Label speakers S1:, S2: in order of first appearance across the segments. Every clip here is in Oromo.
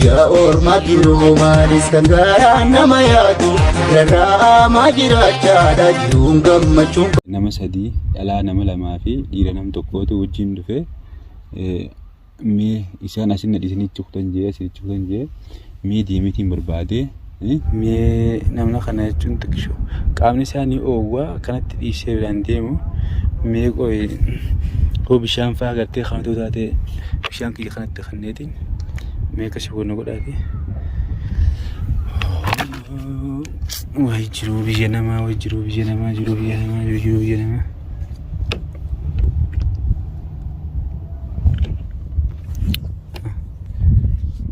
S1: يا أورما جرو مالس كنغارا نما يادو ررا ما جراچا دجون غمچون
S2: nama sadii dhalaa nama lamaa fi dhiira nama tokkootu wajjin dhufe mee isaan asin isinitti kutan jee mee diimitiin barbaade mee namna kana jechuun xiqqisho qaamni isaanii oowwaa kanatti dhiisee biraan deemu mee qoo bishaan fa'aa gartee kanatu taate bishaan kiyya kanatti kanneetiin mee kasi wonna godhaati way jiru biyya namaa jiru biyya namaa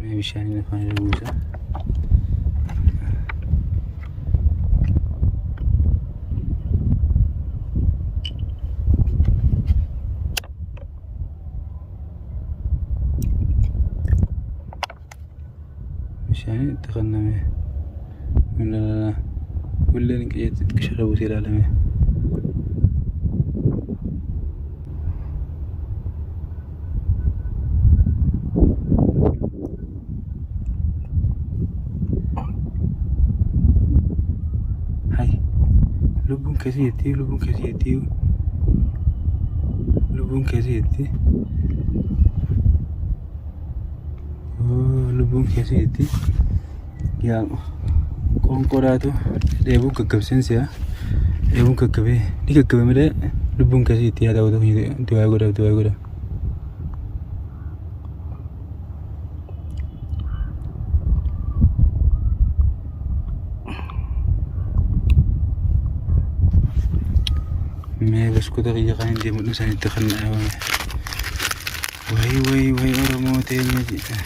S2: mee bishaan afaan buusa bishaan تخنمه لا ولا نقيت تشربوا سير عالمي هاي لبون كثيرتي لبون كثيرتي يا konkoraatu dheebuu gaggabseensiya dheebuun gaggabee ni gaggabe malee lubbuun keessi itti yaada wata diwaa godha mee baskuta kiyya kan hin deemudhu isaanitti kan dhaabame way oromoo teenya jedha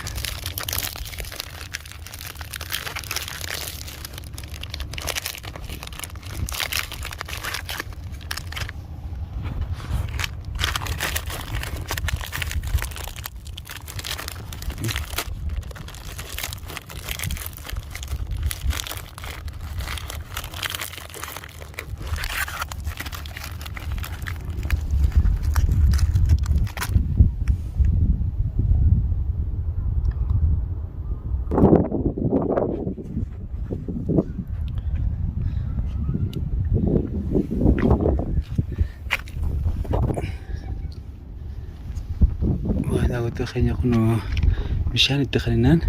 S2: تخيل يكونوا مشان التخلينان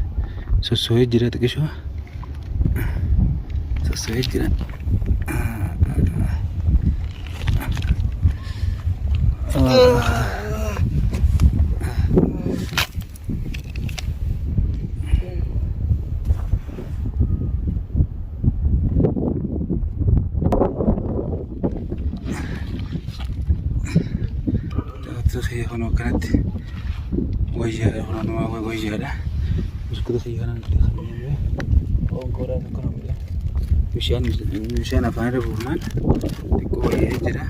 S2: سوسوي جرا تقشوا سوسوي جرا تخيل يكونوا كانت وجهه هنا وجهه بس كده خيانا خلينا اونكورا نكون مشان افعل بومان تقول هجره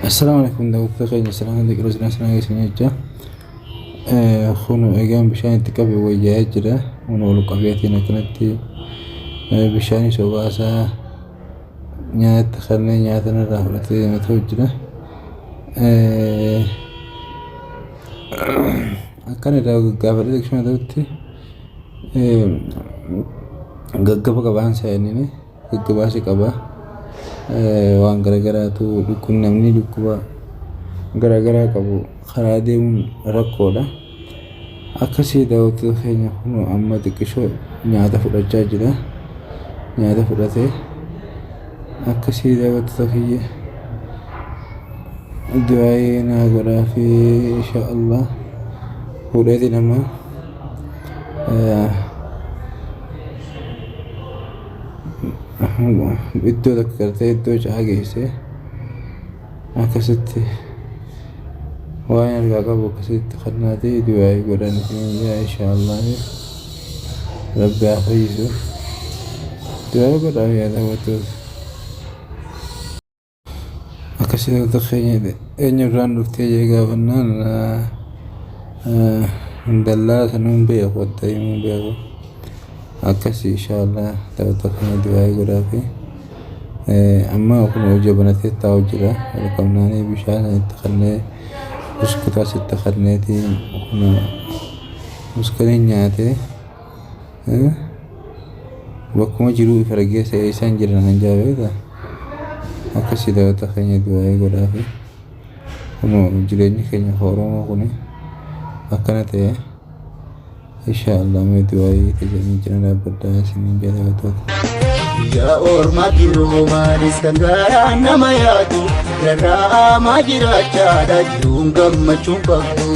S2: السلام عليكم داود خير السلام عليكم رسنا يسنجا خونو ايغان بشان تكبي وجهه هجره ونقول قبيتنا كانت بشان سواسا نيات خلنا نياتنا راحتي متوجره akkana gaafa dhaqshuma ta'utti gaggaba qabaan saayinini gaggabaasi qaba waan garagaraatu dhukkun namni dhukkuba garagaraa qabu karaa deemuun rakkoodha akkasii daawwattoota keenya kun amma xiqqishoo nyaata fudhachaa jira nyaata fudhatee akkasii daawwattoota kiyya du'aayin godhaa fi insha Allah fuudheeti nama iddoo takka gartee iddoo caa geesse akkasitti waan argaa qabu akkasitti kannaatee du'aayi godhan insha Allah rabbi haa fayyisu du'aayi godhaa yaada wattoota akkasii takkeenya eenyurraan dhuftee jee gaafannaan dallaa sanuun beeku wadda himuu beeku akkasii inshallah ta'uta kana du'aayi godhaa fi amma kun hojii banatee taa'u jira qabnaanii bishaan itti kannee buskutaa sitti kanneetiin kun Muskaliin nyaatee bakkuma jiru ifa rageessa isaan jiran kan jaabeeta akka sidaata keenya du'aa godhaafi kunoo jireenyi keenya Oromoo kuni akkana ta'e inshallah mee du'aa tajaajilan jira dhaabbadhaa isiniin jaalatoota.
S1: Ya ormati romanis kan garaa nama yaadu irraa maa jiraachaadha jiruun gammachuun qabdu.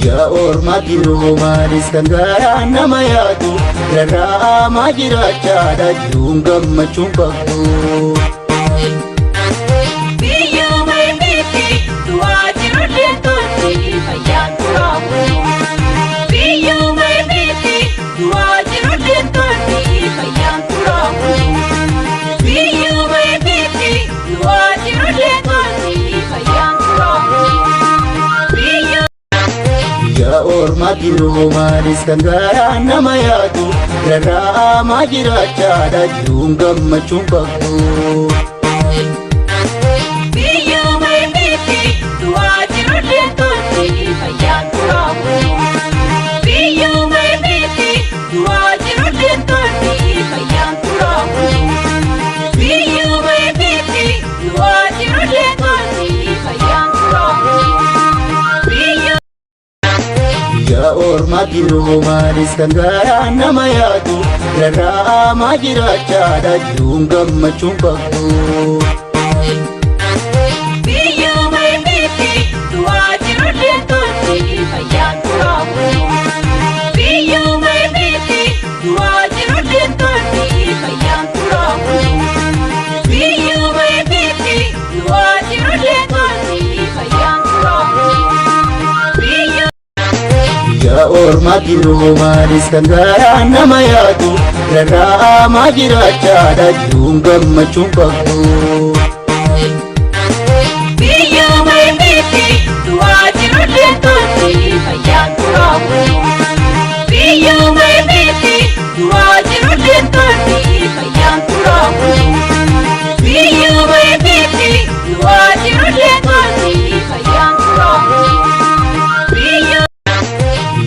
S1: Ya ormati romanis kan garaa nama yaadu irraa maa jiraachaadha jiruun gammachuun qabdu. Ya ormati romanis kan garaa nama yaadu irraa maa jiraachaadha jiruun gammachuun qabdu. Ya ormati romanis kan garaa nama yaadu irraa maa jiraachaadha jiruun gammachuun qabdu. Ya ormati romanis kan garaa nama yaadu irraa maa jiraachaadha jiruun gammachuun qabdu.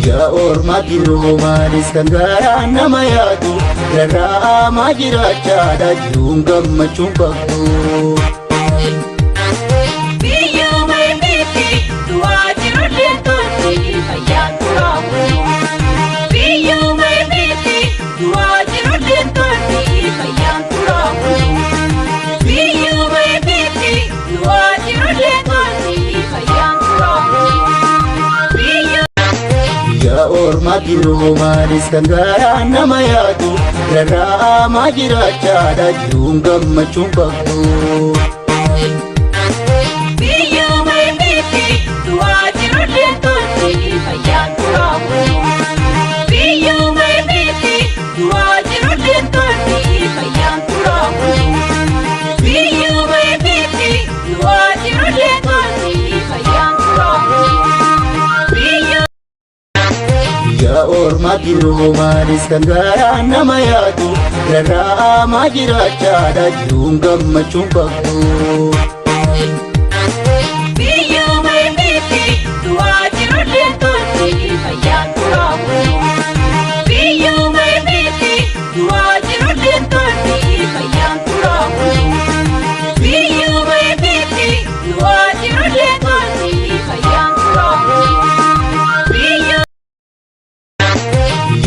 S1: Ya ormati romanis kan garaa nama yaadu irraa maa jiraachaadha jiruun gammachuun qabdu. Ya ormati romanis kan garaa nama yaadu irraa maa jiraachaadha jiruun gammachuun qabdu. Ya ormati romanis kan garaa nama yaadu irraa maa jiraachaadha jiruun gammachuun qabdu.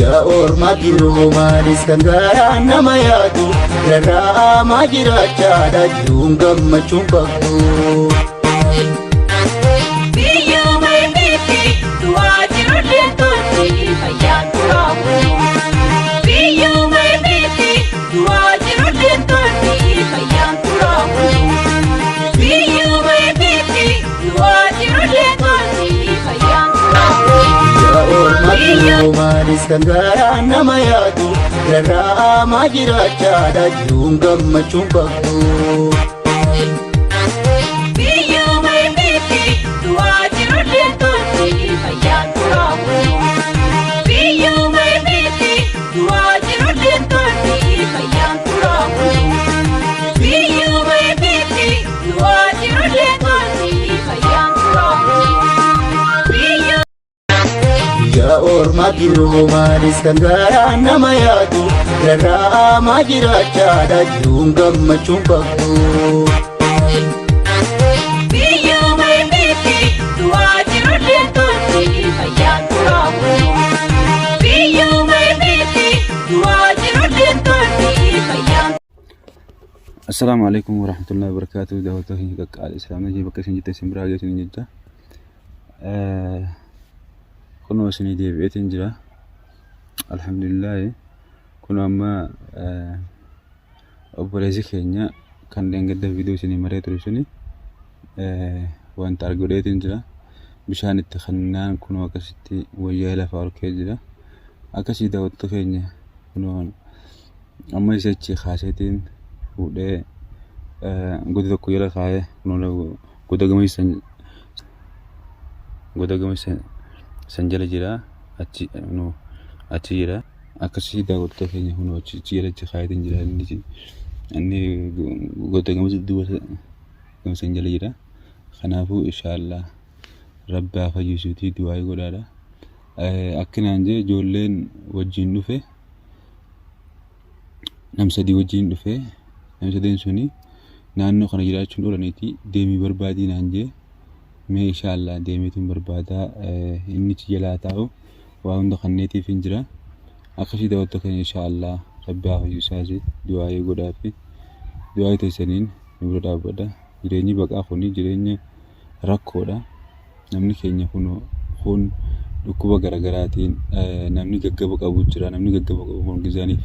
S1: Ya ormati romanis kan garaa nama yaadu irraa maa jiraachaadha jiruun gammachuun qabdu. romanis kan garaa nama yaadu irraa maa jiraachaadha jiruun gammachuun qabdu. ormaatti roomaanis kan garaa nama yaadu rarraamaa jiraachaadha jiruun gammachuun qabdu.
S2: Assalamualaikum warahmatullahi wabarakatuh. Dawata hin kakal Islam ji bakka sin jitte simbra ga sin jidda. Kuno sini deebi'eetiin jira. Alhamdulillah. Kuno amma obboleessi keenya kan deengadda video sini maree ture suni wanta argodeetiin jira. Bishaan itti kannaan kuno akkasitti wayyaa lafa orkee jira. Akkasii daawwattu keenya kuno amma isachi khaaseetiin fuudhee goda tokko jala kaa'ee kunuun goda gameessa san jala jira achi jira akkasii daawwattoota keenya kunuun achi jalachi kaa'eetiin jira inni goda gameessa jala jira. Kanaafuu inshaallah Rabbi fayyisuutii du'aa godhaadha. Akkanaan jee ijoolleen wajjin dhufe namsadii wajjin dhufe namsadeen suni naannoo kana jiraachuun oolaniiti deemii barbaadii naan jee mee inshaallah deemiitiin barbaadaa inni jalaa taa'u waa hunda kanneetiif hin jira. Akkasii daawwattoota keenya inshaallah Rabbi fayyisuusaasi du'aa godhaa fi du'aa teessaniin nu bira dhaabbadha. Jireenyi baqaa kuni jireenya rakkoodha. Namni keenya kun dhukkuba garaagaraatiin namni gaggaba qabu jira. Namni gaggaba qabu kun gizaaniif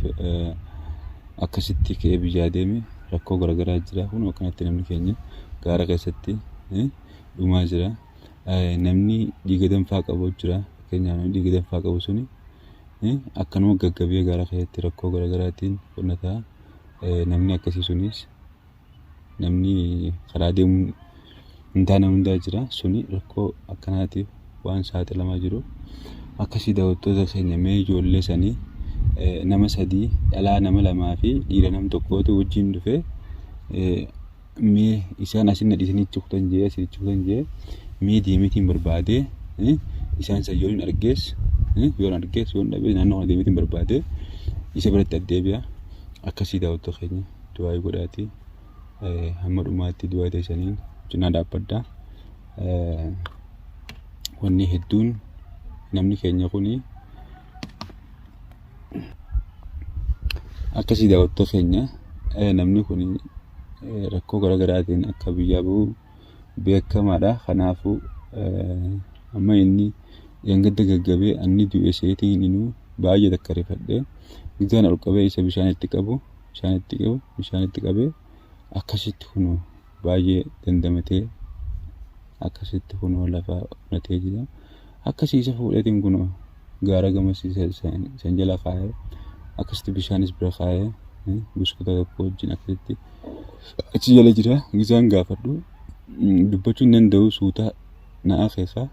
S2: akkasitti ka'ee biyyaa deeme rakkoo garaagaraa jira. Kun akkanatti namni keenya gaara keessatti dhumaa jira. Namni dhiiga danfaa qabu jira. Fakkeenyaaf namni dhiiga danfaa qabu suni akkanuma gaggabee gaara keessatti rakkoo garaagaraatiin qonnataa. Namni akkasii sunis namni karaa deemuu hin taane hundaa jira. Suni rakkoo akkanaatiif waan saaxilamaa jiru. Akkasii daawwattoota keenya mee ijoollee sanii nama sadii dhalaa nama lamaa fi dhiira nama tokkootu wajjin dhufe mee isaan asin dhiisanii cuqtan jee mee deemiitiin barbaade isaan sayyoon argees yoon dhabee naannoo kana deemiitiin barbaade isa biratti addeebi'a. Akkasii daawwattoota keenya du'aa godhaati hamma dhumaatti du'aa teessaniin cinaa dhaabbaddaa. Wanni hedduun namni keenya kuni akkasii daawwattoota keenya namni kun rakkoo garaagaraatiin akka biyyaa bu'u beekamaadha. Kanaafuu amma inni deengadda gaggabee anni du'e seetiin inuu baay'ee takkarifadhee gizaan ol qabee isa bishaan itti qabee akkasitti kunoo baay'ee dandamatee akkasitti kunoo lafa onatee jira. Akkasii isa fuudheetiin kunoo gaara gamasiisa san jala kaa'ee akkasitti bishaanis bira kaa'ee buskuta tokko wajjin akkasitti achi jala jira. Gizaan gaafadhu dubbachuu hin danda'u suutaa na'aa keessaa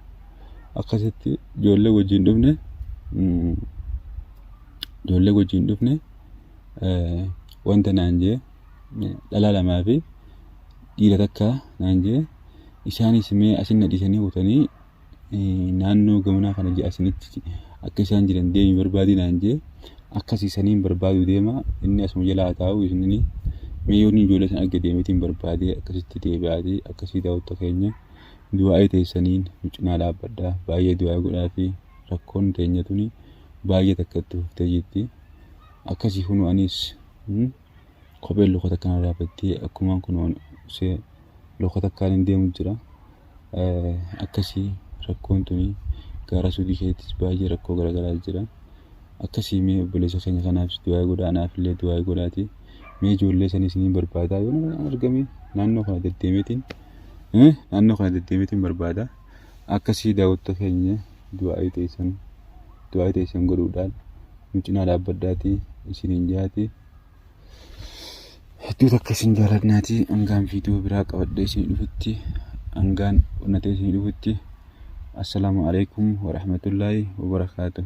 S2: akkasitti ijoollee wajjin dhufne wanta naan jee dhalaa lamaa fi dhiira takka naan jee isaanis mee asin dhiisanii hutanii naannoo gamanaa kana jee asinitti akka isaan jiran deemii barbaadii naan jee akkasii saniin barbaadu deema. Inni asuma jalaa taa'u inni mee yoon ijoollee san arge deemiitiin barbaadee akkasitti deebi'aati. Akkasii daawwattoota keenya du'aa teessaniin cinaa dhaabbadhaa. Baay'ee du'aa godhaa fi rakkoon teenya tuni baay'ee takkatti fuftee jirti. Akkasii kunoo anis kopheen lokota kana dhaabbattee akkumaan kunoo lokota akkaan deemu jira. Akkasii rakkoon tuni gaara sudii keessattis baay'ee rakkoo garaagaraa jira. Akkasii mee obboleessa keenya kanaafis du'aa godhaa, anaaf illee du'aa godhaati. Mee ijoollee sanis ni barbaadaa yoo argame naannoo kana deddeemeetiin barbaada. Akkasii daawwattoota keenya du'aa teessan godhuudhaan nu cinaa dhaabbadhaati isiniin jaati. Hedduu akkasiin jaaladnaati. Hangaan viidiyoo biraa qabadhee isin dhufutti hangaan onnatee isin dhufutti. Assalaamu alaikum warahmatullahi wabarakatuh.